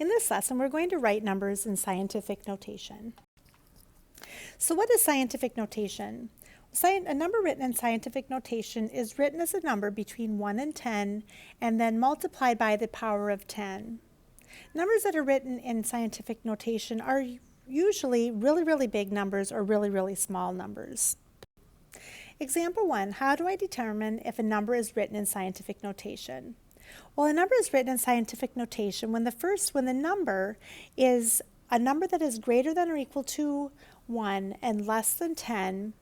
In this lesson, we're going to write numbers in scientific notation. So what is scientific notation? A number written in scientific notation is written as a number between 1 and 10 and then multiplied by the power of 10. Numbers that are written in scientific notation are usually really big numbers or really small numbers. Example 1, how do I determine if a number is written in scientific notation? Well, a number is written in scientific notation when the number is a number that is greater than or equal to 1 and less than 10,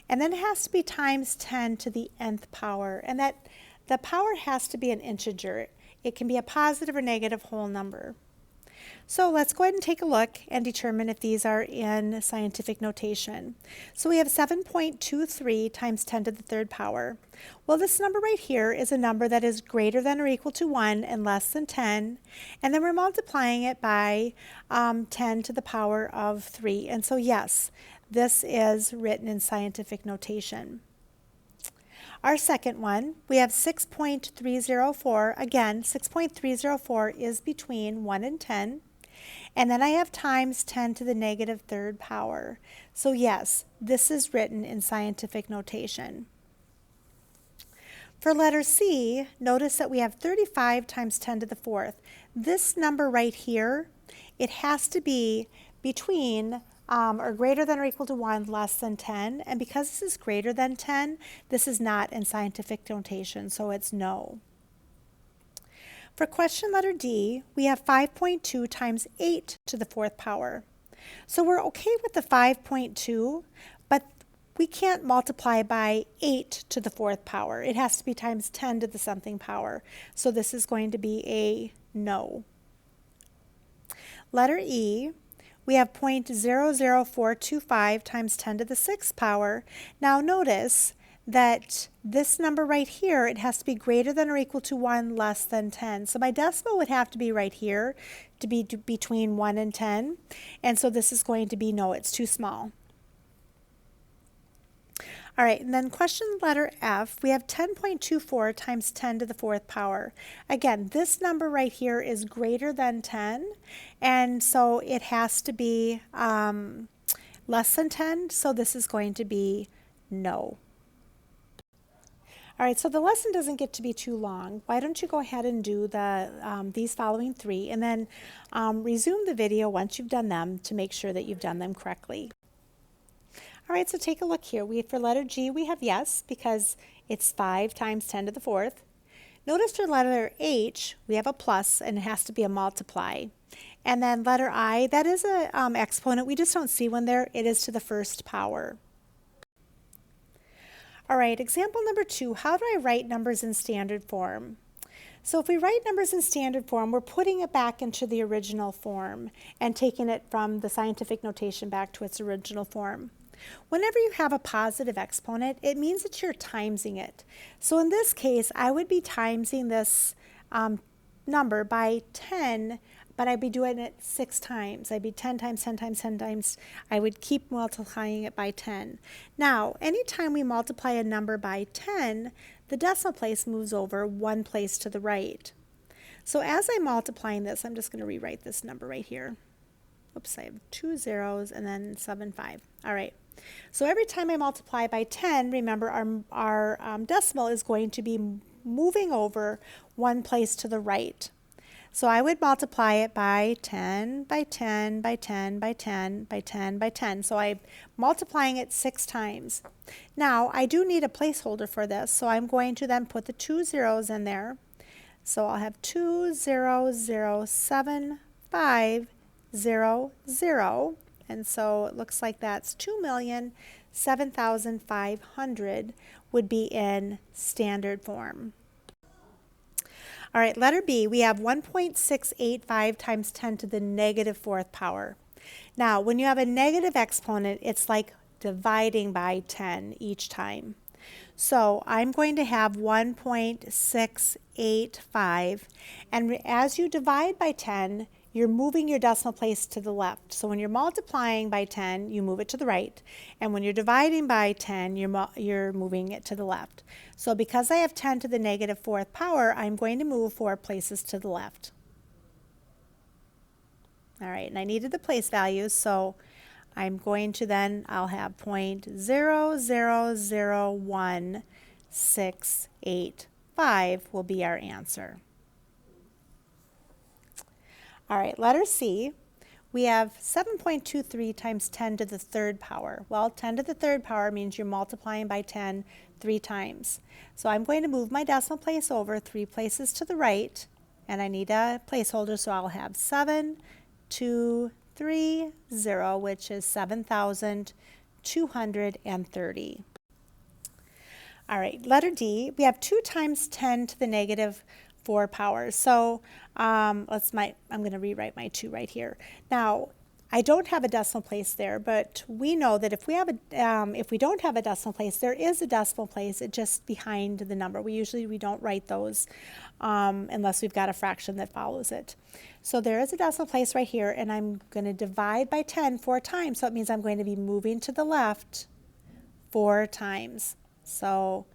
and then it has to be times 10 to the nth power, and that the power has to be an integer. It can be a positive or negative whole number. So let's go ahead and take a look and determine if these are in scientific notation. So we have 7.23 times 10 to the third power. Well, this number right here is a number that is greater than or equal to 1 and less than 10. And then we're multiplying it by 10 to the power of 3. And so yes, this is written in scientific notation. Our second one, we have 6.304. Again, 6.304 is between 1 and 10. And then I have times 10 to the negative third power. So yes, this is written in scientific notation. For letter C, notice that we have 35 times 10 to the fourth. This number right here, it has to be between or greater than or equal to 1, less than 10. And because this is greater than 10, this is not in scientific notation, so it's no. For question letter D, we have 5.2 times 8 to the fourth power. So we're okay with the 5.2, but we can't multiply by 8 to the fourth power. It has to be times 10 to the something power. So this is going to be a no. Letter E, we have 0.00425 times 10 to the sixth power. Now notice that this number right here, it has to be greater than or equal to 1, less than 10. So my decimal would have to be right here to be between 1 and 10. And so this is going to be no, it's too small. All right, and then question letter F, we have 10.24 times 10 to the fourth power. Again, this number right here is greater than 10, and so it has to be less than 10, so this is going to be no. All right, so the lesson doesn't get to be too long. Why don't you go ahead and do these following three, and then resume the video once you've done them to make sure that you've done them correctly. All right, so take a look here. For letter G, we have yes, because it's 5 times 10 to the fourth. Notice for letter H, we have a plus, and it has to be a multiply. And then letter I, that is an exponent. We just don't see one there. It is to the first power. All right, example number 2, how do I write numbers in standard form? So if we write numbers in standard form, we're putting it back into the original form and taking it from the scientific notation back to its original form. Whenever you have a positive exponent, it means that you're timesing it. So in this case, I would be timesing this number by 10, but I'd be doing it 6 times. I'd be 10 times, 10 times, 10 times. I would keep multiplying it by 10. Now, anytime we multiply a number by 10, the decimal place moves over 1 place to the right. So as I'm multiplying this, I'm just going to rewrite this number right here. Oops, I have 2 zeros and then 7, 5. All right. So every time I multiply by 10, remember our decimal is going to be moving over 1 place to the right. So I would multiply it by 10, by 10, by 10, by 10, by 10, by 10. So I'm multiplying it 6 times. Now, I do need a placeholder for this, so I'm going to then put the 2 zeros in there. So I'll have 2007500. And so it looks like that's 2,007,500 would be in standard form. All right, letter B, we have 1.685 times 10 to the negative fourth power. Now, when you have a negative exponent, it's like dividing by 10 each time. So I'm going to have 1.685, and as you divide by 10, you're moving your decimal place to the left. So when you're multiplying by 10, you move it to the right. And when you're dividing by 10, you're moving it to the left. So because I have 10 to the negative fourth power, I'm going to move 4 places to the left. All right, and I needed the place values, so I'm going to then, I'll have 0.0001685 will be our answer. All right, letter C. We have 7.23 times 10 to the third power. Well, 10 to the third power means you're multiplying by 10 3 times. So I'm going to move my decimal place over 3 places to the right, and I need a placeholder, so I'll have 7230, which is 7,230. All right, letter D, we have 2 times 10 to the negative 4 powers. So I'm going to rewrite my 2 right here. Now, I don't have a decimal place there, but we know that if we don't have a decimal place, there is a decimal place just behind the number. We don't write those unless we've got a fraction that follows it. So there is a decimal place right here, and I'm going to divide by 10 4 times. So it means I'm going to be moving to the left 4 times. So,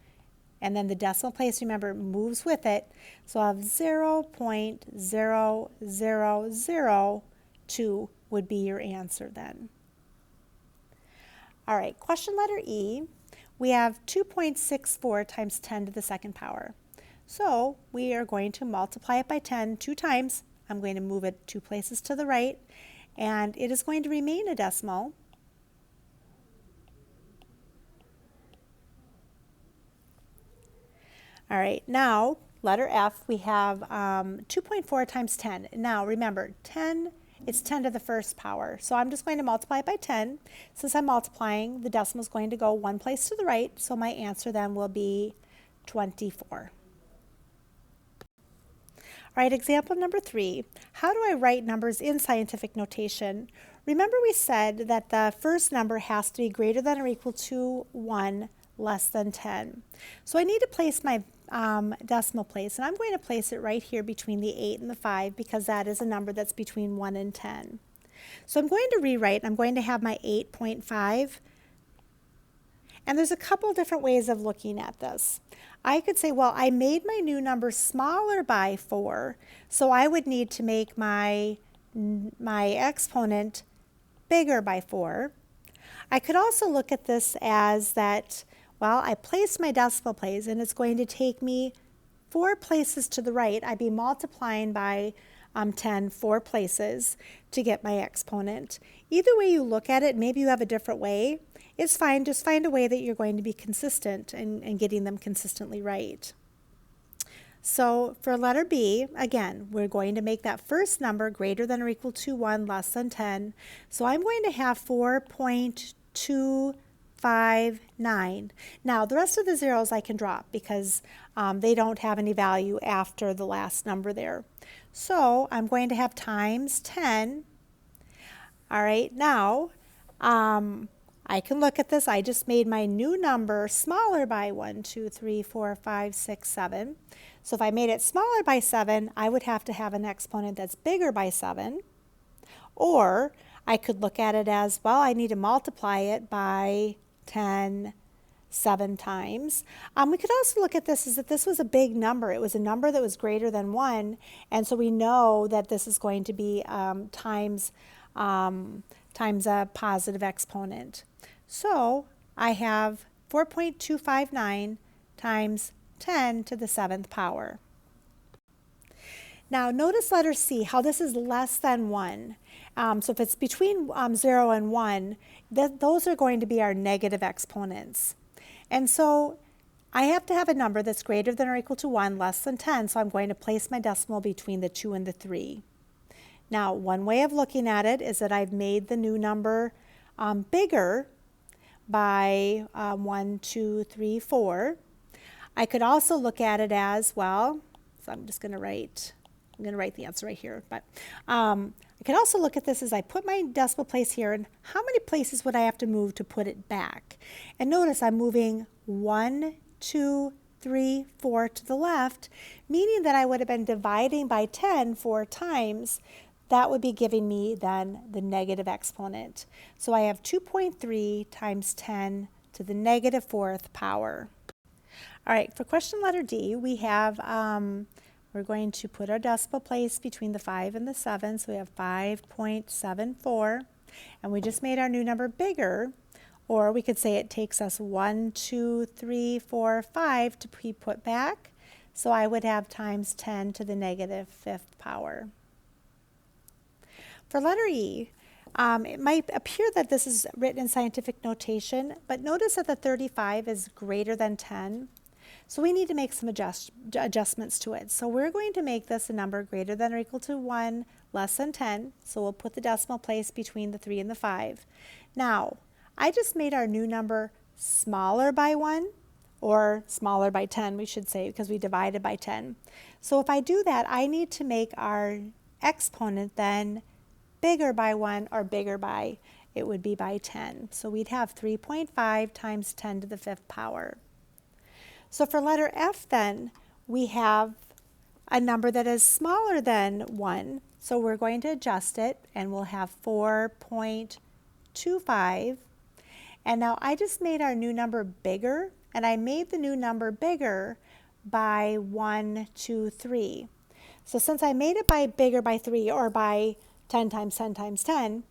and then the decimal place, remember, moves with it. So I'll have 0.0002 would be your answer then. All right, question letter E. We have 2.64 times 10 to the second power. So we are going to multiply it by 10 2 times. I'm going to move it 2 places to the right, and it is going to remain a decimal. All right, now letter F, we have 2.4 times 10. Now remember, 10, it's 10 to the first power. So I'm just going to multiply it by 10. Since I'm multiplying, the decimal is going to go 1 place to the right, so my answer then will be 24. All right, example number 3. How do I write numbers in scientific notation? Remember we said that the first number has to be greater than or equal to 1, less than 10. So I need to place my decimal place, and I'm going to place it right here between the 8 and the 5 because that is a number that's between 1 and 10. So I'm going to rewrite. I'm going to have my 8.5, and there's a couple different ways of looking at this. I could say, well, I made my new number smaller by 4, so I would need to make my exponent bigger by 4. I could also look at this as that, well, I placed my decimal place, and it's going to take me 4 places to the right. I'd be multiplying by 10 4 places to get my exponent. Either way you look at it, maybe you have a different way. It's fine. Just find a way that you're going to be consistent and getting them consistently right. So for letter B, again, we're going to make that first number greater than or equal to 1, less than 10. So I'm going to have 4.259. Now, the rest of the zeros I can drop because they don't have any value after the last number there. So I'm going to have times 10. All right, now I can look at this. I just made my new number smaller by 1, 2, 3, 4, 5, 6, 7. So if I made it smaller by 7, I would have to have an exponent that's bigger by 7. Or I could look at it as, well, I need to multiply it by 10 7 times. We could also look at this as that this was a big number. It was a number that was greater than 1, and so we know that this is going to be times a positive exponent. So I have 4.259 times 10 to the 7th power. Now notice letter C, how this is less than 1. So if it's between 0 and 1, those are going to be our negative exponents. And so I have to have a number that's greater than or equal to 1, less than 10, so I'm going to place my decimal between the 2 and the 3. Now, one way of looking at it is that I've made the new number bigger by 1, 2, 3, 4. I could also look at it as, well, so I'm going to write the answer right here, but I could also look at this as I put my decimal place here, and how many places would I have to move to put it back? And notice I'm moving 1, 2, 3, 4 to the left, meaning that I would have been dividing by 10 4 times. That would be giving me then the negative exponent. So I have 2.3 times 10 to the negative 4th power. All right, for question letter D, we have we're going to put our decimal place between the 5 and the 7, so we have 5.74, and we just made our new number bigger, or we could say it takes us 1, 2, 3, 4, 5 to be put back, so I would have times 10 to the negative 5th power. For letter E, it might appear that this is written in scientific notation, but notice that the 35 is greater than 10. So we need to make some adjustments to it. So we're going to make this a number greater than or equal to 1, less than 10. So we'll put the decimal place between the 3 and the 5. Now, I just made our new number smaller by 1, or smaller by 10, we should say, because we divided by 10. So if I do that, I need to make our exponent then bigger by 1 or bigger by, it would be by 10. So we'd have 3.5 times 10 to the 5th power. So for letter F then, we have a number that is smaller than 1. So we're going to adjust it, and we'll have 4.25. And now I just made our new number bigger, and I made the new number bigger by 1, 2, 3. So since I made it by bigger by 3, or by 10 times 10 times 10,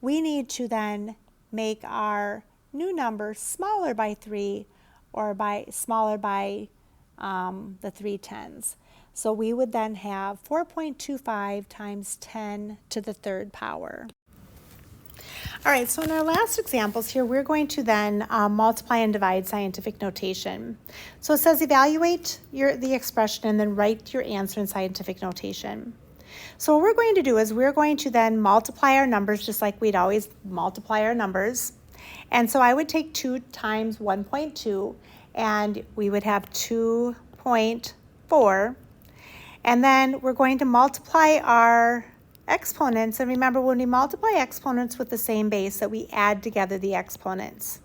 we need to then make our new number smaller by 3, or smaller by the 3 tens. So we would then have 4.25 times 10 to the 3rd power. All right, so in our last examples here, we're going to then multiply and divide scientific notation. So it says evaluate the expression and then write your answer in scientific notation. So what we're going to do is we're going to then multiply our numbers just like we'd always multiply our numbers. And so I would take 2 times 1.2, and we would have 2.4. And then we're going to multiply our exponents. And remember, when we multiply exponents with the same base, that we add together the exponents.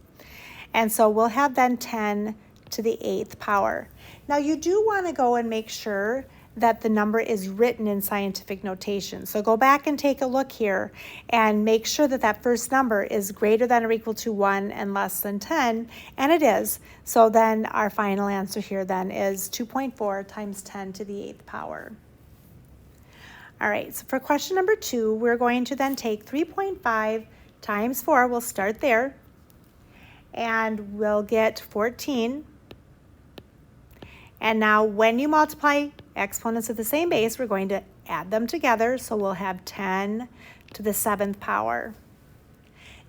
And so we'll have then 10 to the 8th power. Now you do want to go and make sure that the number is written in scientific notation. So go back and take a look here and make sure that that first number is greater than or equal to 1 and less than 10, and it is. So then our final answer here then is 2.4 times 10 to the 8th power. All right, so for question number 2, we're going to then take 3.5 times 4, we'll start there, and we'll get 14. And now when you multiply exponents of the same base, we're going to add them together, so we'll have 10 to the 7th power.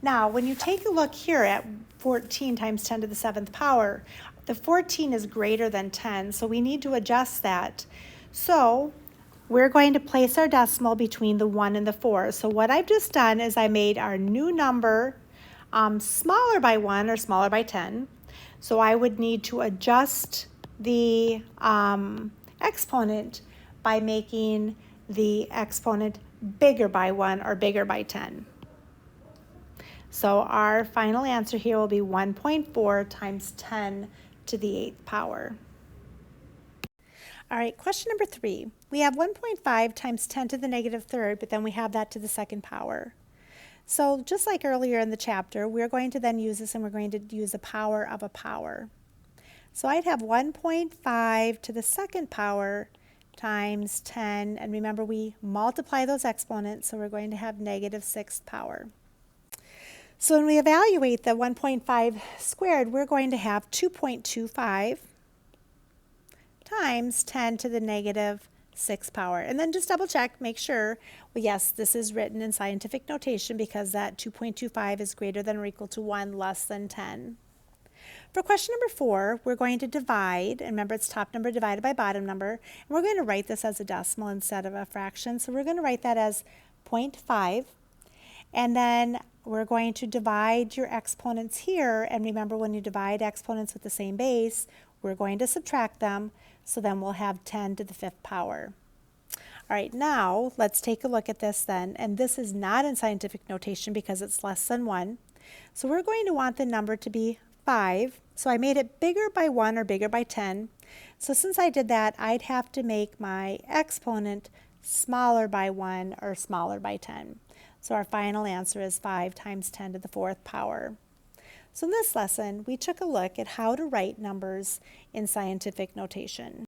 Now, when you take a look here at 14 times 10 to the 7th power, the 14 is greater than 10, so we need to adjust that. So we're going to place our decimal between the 1 and the 4. So what I've just done is I made our new number smaller by 1 or smaller by 10. So I would need to adjust the exponent by making the exponent bigger by 1 or bigger by 10. So our final answer here will be 1.4 times 10 to the 8th power. All right, question number 3. We have 1.5 times 10 to the negative 3rd, but then we have that to the 2nd power. So just like earlier in the chapter, we're going to then use this, and we're going to use the power of a power. So I'd have 1.5 to the 2nd power times 10, and remember we multiply those exponents, so we're going to have negative 6th power. So when we evaluate the 1.5 squared, we're going to have 2.25 times 10 to the negative 6th power. And then just double check, make sure, well, yes, this is written in scientific notation because that 2.25 is greater than or equal to 1 less than 10. For question number 4, we're going to divide, and remember it's top number divided by bottom number, and we're going to write this as a decimal instead of a fraction. So we're going to write that as 0.5, and then we're going to divide your exponents here, and remember when you divide exponents with the same base, we're going to subtract them, so then we'll have 10 to the 5th power. All right, now let's take a look at this then, and this is not in scientific notation because it's less than 1. So we're going to want the number to be 5. So I made it bigger by 1 or bigger by 10. So since I did that, I'd have to make my exponent smaller by 1 or smaller by 10. So our final answer is 5 times 10 to the 4th power. So in this lesson, we took a look at how to write numbers in scientific notation.